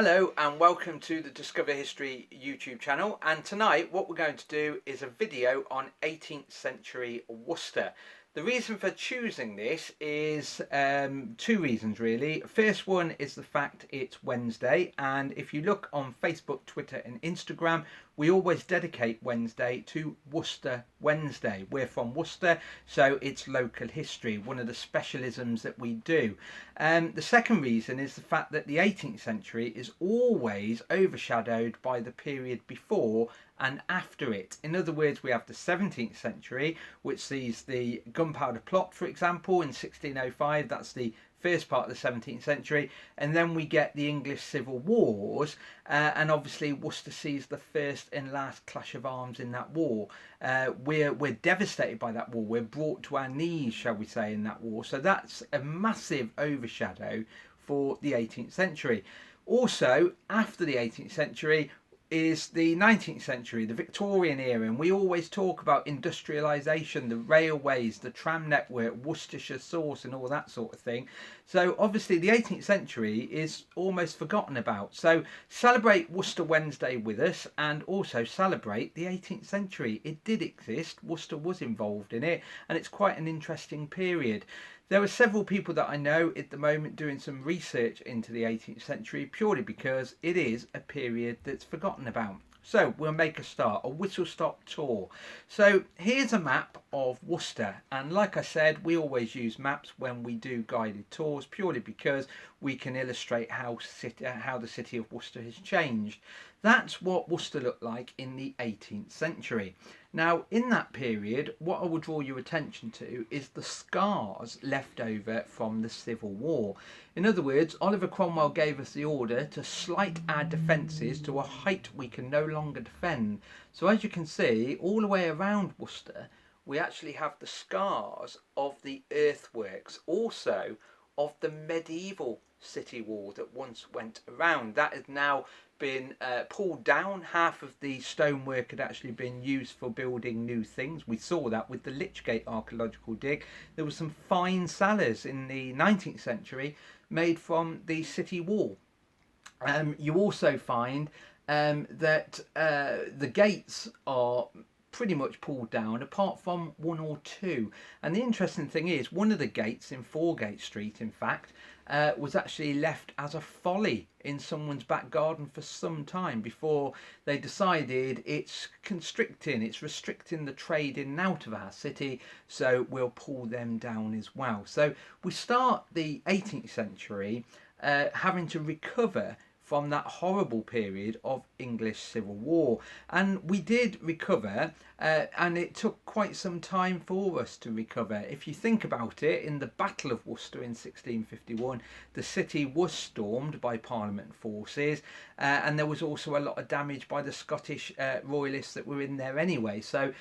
Hello and welcome to the Discover History YouTube channel, and tonight what we're going to do is a video on 18th century Worcester. The reason for choosing this is two reasons really. First one is the fact it's Wednesday, and if you look on Facebook, Twitter and Instagram, we always dedicate Wednesday to Worcester Wednesday. We're from Worcester, so it's local history, one of the specialisms that we do. The second reason is the fact that the 18th century is always overshadowed by the period before and after it. In other words, we have the 17th century, which sees the gunpowder plot, for example, in 1605. That's the first part of the 17th century, and then we get the English Civil Wars, and obviously Worcester sees the first and last clash of arms in that war. We're devastated by that war. We're brought to our knees, shall we say, in that war. So that's a massive overshadow for the 18th century. Also, after the 18th century is the 19th century, the Victorian era, and we always talk about industrialisation, the railways, the tram network, Worcestershire sauce and all that sort of thing. So obviously the 18th century is almost forgotten about. So celebrate Worcester Wednesday with us, and also celebrate the 18th century. It did exist, Worcester was involved in it, and it's quite an interesting period. There are several people that I know at the moment doing some research into the 18th century purely because it is a period that's forgotten about. So we'll make a start, a whistle stop tour. So here's a map of Worcester, and like I said, we always use maps when we do guided tours purely because we can illustrate how the city of Worcester has changed. That's what Worcester looked like in the 18th century. Now, in that period, what I will draw your attention to is the scars left over from the Civil War. In other words, Oliver Cromwell gave us the order to slight our defences to a height we can no longer defend. So as you can see, all the way around Worcester, we actually have the scars of the earthworks, also of the medieval city wall that once went around. That has now been pulled down. Half of the stonework had actually been used for building new things. We saw that with the Lichgate archaeological dig. There were some fine cellars in the 19th century made from the city wall. You also find that the gates are pretty much pulled down apart from one or two, and the interesting thing is one of the gates in Foregate Street, in fact, was actually left as a folly in someone's back garden for some time before they decided it's restricting the trade in and out of our city, so we'll pull them down as well. So we start the 18th century having to recover from that horrible period of English Civil War. And we did recover, and it took quite some time for us to recover. If you think about it, in the Battle of Worcester in 1651, the city was stormed by Parliament forces, and there was also a lot of damage by the Scottish royalists that were in there anyway. So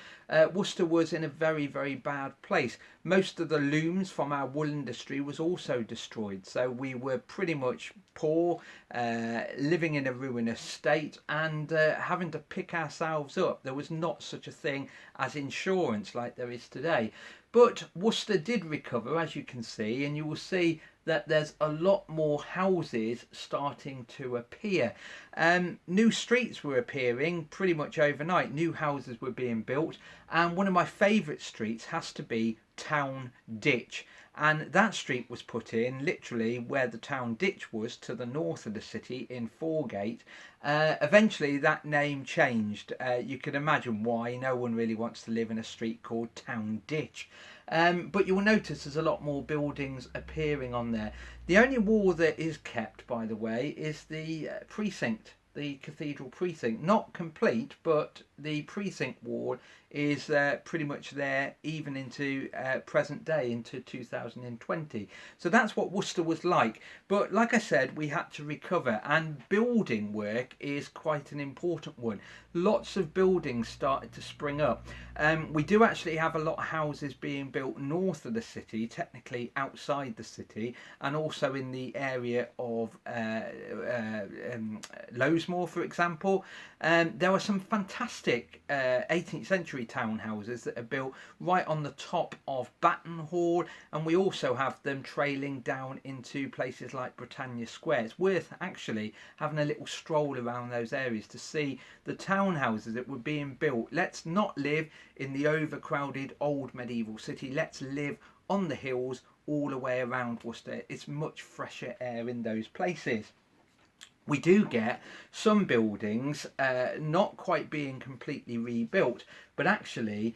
Worcester was in a very, very bad place. Most of the looms from our wool industry was also destroyed, so we were pretty much poor, living in a ruinous state, and having to pick ourselves up. There was not such a thing as insurance like there is today. But Worcester did recover, as you can see, and you will see that there's a lot more houses starting to appear. New streets were appearing pretty much overnight. New houses were being built, and one of my favourite streets has to be Town Ditch. And that street was put in literally where the town ditch was to the north of the city in Foregate. Eventually that name changed. You can imagine why. No one really wants to live in a street called Town Ditch. But you will notice there's a lot more buildings appearing on there. The only wall that is kept, by the way, is the precinct, the cathedral precinct. Not complete, but the precinct wall is pretty much there even into present day, into 2020. So that's what Worcester was like. But like I said, we had to recover, and building work is quite an important one. Lots of buildings started to spring up. We do actually have a lot of houses being built north of the city, technically outside the city, and also in the area of Lowes Losemore, for example, there are some fantastic 18th century townhouses that are built right on the top of Batten Hall, and we also have them trailing down into places like Britannia Square. It's worth actually having a little stroll around those areas to see the townhouses that were being built. Let's not live in the overcrowded old medieval city. Let's live on the hills all the way around Worcester. It's much fresher air in those places. We do get some buildings not quite being completely rebuilt, but actually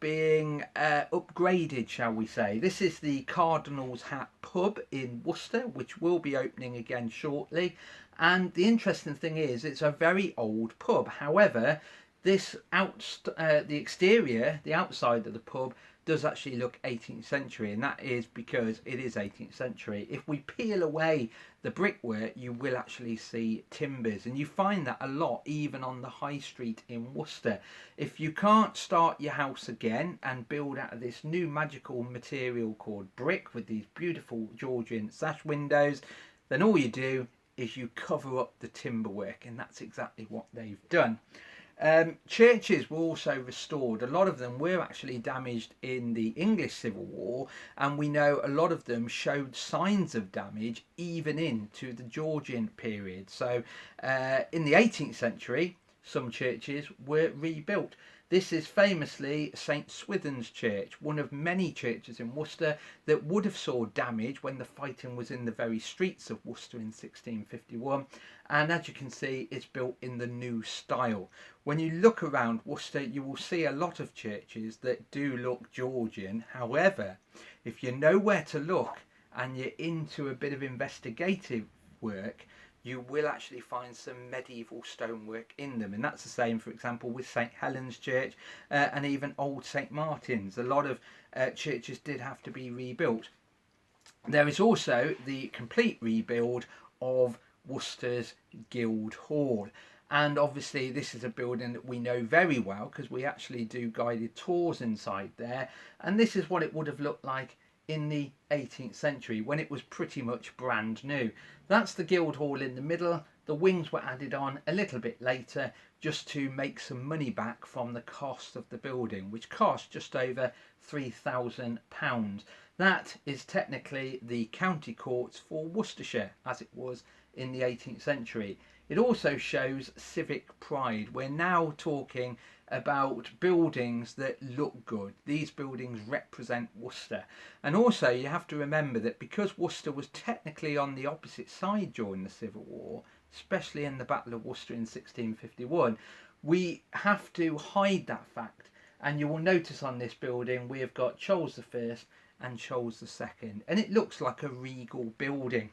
being upgraded, shall we say. This is the Cardinal's Hat pub in Worcester, which will be opening again shortly. And the interesting thing is, it's a very old pub. However, this the exterior, the outside of the pub, does actually look 18th century, and that is because it is 18th century. If we peel away the brickwork, you will actually see timbers, and you find that a lot even on the high street in Worcester. If you can't start your house again and build out of this new magical material called brick with these beautiful Georgian sash windows, then all you do is you cover up the timber work, and that's exactly what they've done. Churches were also restored. A lot of them were actually damaged in the English Civil War, and we know a lot of them showed signs of damage even into the Georgian period. So in the 18th century, some churches were rebuilt. This is famously St Swithin's Church, one of many churches in Worcester that would have saw damage when the fighting was in the very streets of Worcester in 1651. And as you can see, it's built in the new style. When you look around Worcester, you will see a lot of churches that do look Georgian. However, if you know where to look and you're into a bit of investigative work, you will actually find some medieval stonework in them. And that's the same, for example, with St Helen's Church and even Old St Martin's. A lot of churches did have to be rebuilt. There is also the complete rebuild of Worcester's Guildhall. And obviously this is a building that we know very well because we actually do guided tours inside there. And this is what it would have looked like in the 18th century when it was pretty much brand new. That's the Guildhall in the middle. The wings were added on a little bit later just to make some money back from the cost of the building, which cost just over £3,000. That is technically the county courts for Worcestershire as it was in the 18th century. It also shows civic pride. We're now talking about buildings that look good. These buildings represent Worcester. And also you have to remember that because Worcester was technically on the opposite side during the Civil War, especially in the Battle of Worcester in 1651, we have to hide that fact. And you will notice on this building we have got Charles I and Charles II, and it looks like a regal building.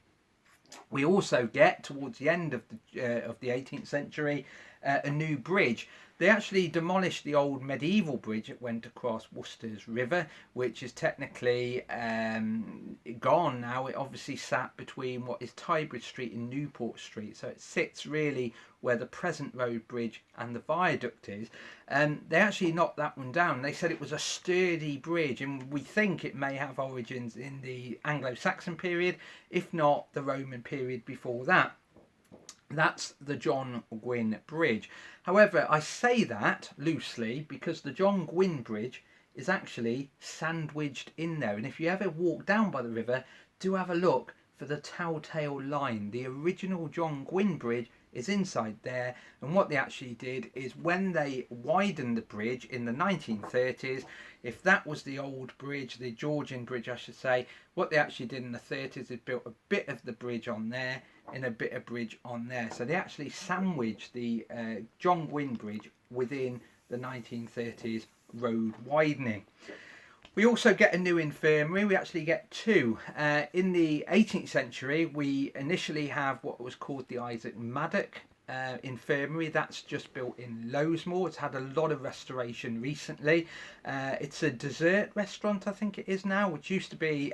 We also get, towards the end of the 18th century, a new bridge. They actually demolished the old medieval bridge that went across Worcester's River, which is technically gone now. It obviously sat between what is Tybridge Street and Newport Street, so it sits really where the present road bridge and the viaduct is. They actually knocked that one down. They said it was a sturdy bridge, and we think it may have origins in the Anglo-Saxon period, if not the Roman period before that. That's the John Gwynn Bridge. However, I say that loosely because the John Gwynn Bridge is actually sandwiched in there. And if you ever walk down by the river, do have a look for the telltale line. The original John Gwynn Bridge is inside there. And what they actually did is when they widened the bridge in the 1930s, if that was the old bridge, the Georgian bridge I should say, what they actually did in the 30s, they built a bit of the bridge on there and a bit of bridge on there. So they actually sandwiched the John Gwynn Bridge within the 1930s road widening. We also get a new infirmary. We actually get two. In the 18th century, we initially have what was called the Isaac Maddock Infirmary. That's just built in Losemore. It's had a lot of restoration recently. It's a dessert restaurant, I think it is now, which used to be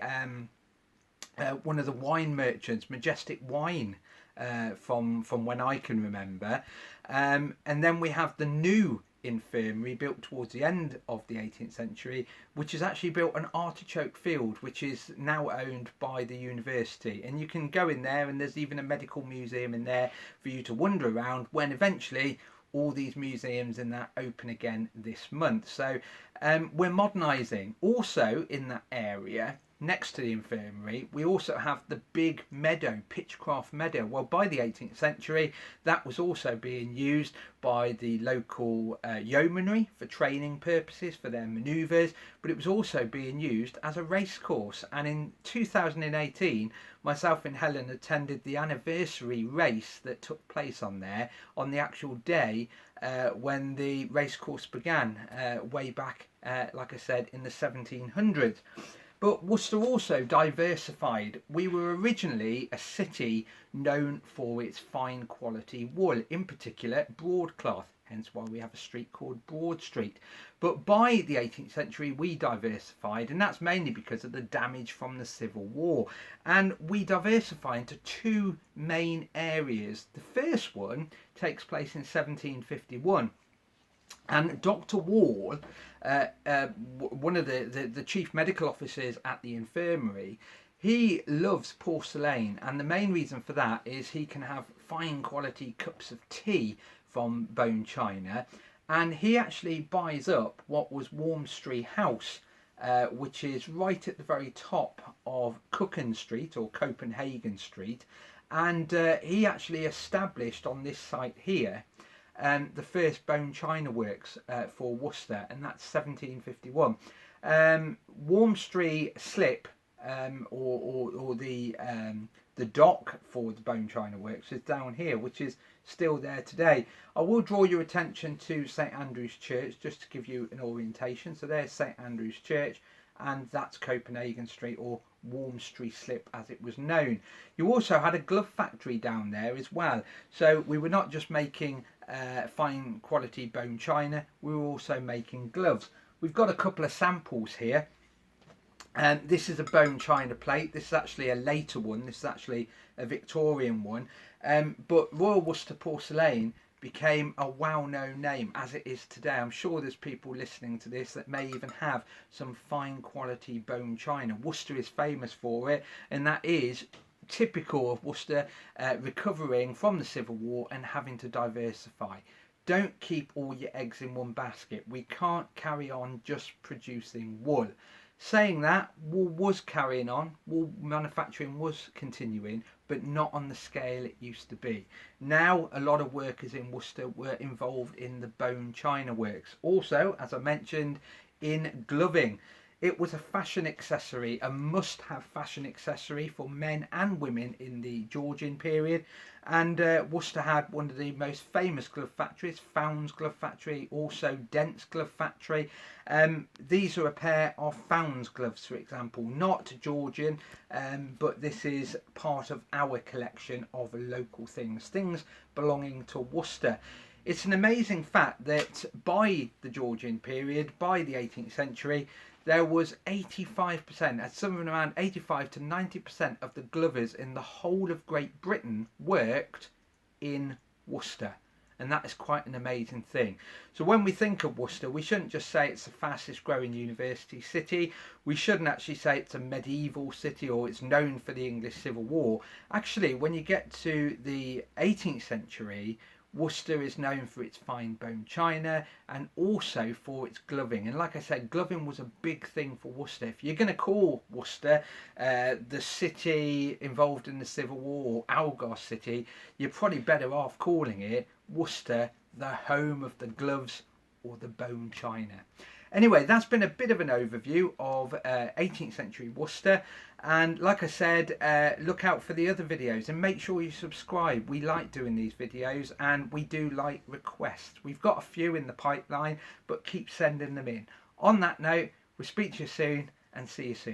one of the wine merchants, Majestic Wine, from when I can remember. And then we have the new infirmary built towards the end of the 18th century, which has actually built an artichoke field, which is now owned by the university. And you can go in there, and there's even a medical museum in there for you to wander around when eventually all these museums in that open again this month. So we're modernising. Also in that area next to the infirmary, we also have the big meadow, Pitchcraft Meadow. Well, by the 18th century, that was also being used by the local yeomanry for training purposes, for their manoeuvres, but it was also being used as a racecourse. And in 2018, myself and Helen attended the anniversary race that took place on there on the actual day when the racecourse began, way back, like I said, in the 1700s. But Worcester also diversified. We were originally a city known for its fine quality wool, in particular broadcloth, hence why we have a street called Broad Street. But by the 18th century we diversified, and that's mainly because of the damage from the Civil War. And we diversify into two main areas. The first one takes place in 1751. And Dr. Wall, one of the chief medical officers at the infirmary, he loves porcelain, and the main reason for that is he can have fine quality cups of tea from bone china, and he actually buys up what was Warmstry House, which is right at the very top of Cookon Street or Copenhagen Street, and he actually established on this site here the first bone china works for Worcester, and that's 1751. Warmstry Slip, or the dock for the bone china works, is down here, which is still there today. I will draw your attention to St Andrew's Church just to give you an orientation. So there's St Andrew's Church, and that's Copenhagen Street, or Warmstry Slip as it was known. You also had a glove factory down there as well, so we were not just making fine quality bone china, we were also making gloves. We've got a couple of samples here, and this is a bone china plate. This is actually a later one, this is actually a Victorian one, but Royal Worcester Porcelain became a well-known name as it is today. I'm sure there's people listening to this that may even have some fine quality bone china. Worcester is famous for it, and that is typical of Worcester, recovering from the Civil War and having to diversify. Don't keep all your eggs in one basket. We can't carry on just producing wool. Saying that, wool was carrying on, wool manufacturing was continuing, but not on the scale it used to be. Now a lot of workers in Worcester were involved in the bone china works. Also, as I mentioned, in gloving. It was a fashion accessory, a must-have fashion accessory for men and women in the Georgian period. And Worcester had one of the most famous glove factories, Found's Glove Factory, also Dent's Glove Factory. These are a pair of Found's gloves, for example, not Georgian, but this is part of our collection of local things belonging to Worcester. It's an amazing fact that by the Georgian period, by the 18th century, there was 85%, something around 85 to 90% of the glovers in the whole of Great Britain worked in Worcester. And that is quite an amazing thing. So when we think of Worcester, we shouldn't just say it's the fastest growing university city. We shouldn't actually say it's a medieval city or it's known for the English Civil War. Actually, when you get to the 18th century, Worcester is known for its fine bone china and also for its gloving. And like I said, gloving was a big thing for Worcester. If you're going to call Worcester the city involved in the Civil War, or Algar City, you're probably better off calling it Worcester, the home of the gloves or the bone china. Anyway, that's been a bit of an overview of 18th century Worcester, and like I said, look out for the other videos and make sure you subscribe. We like doing these videos and we do like requests. We've got a few in the pipeline, but keep sending them in. On that note, we'll speak to you soon and see you soon.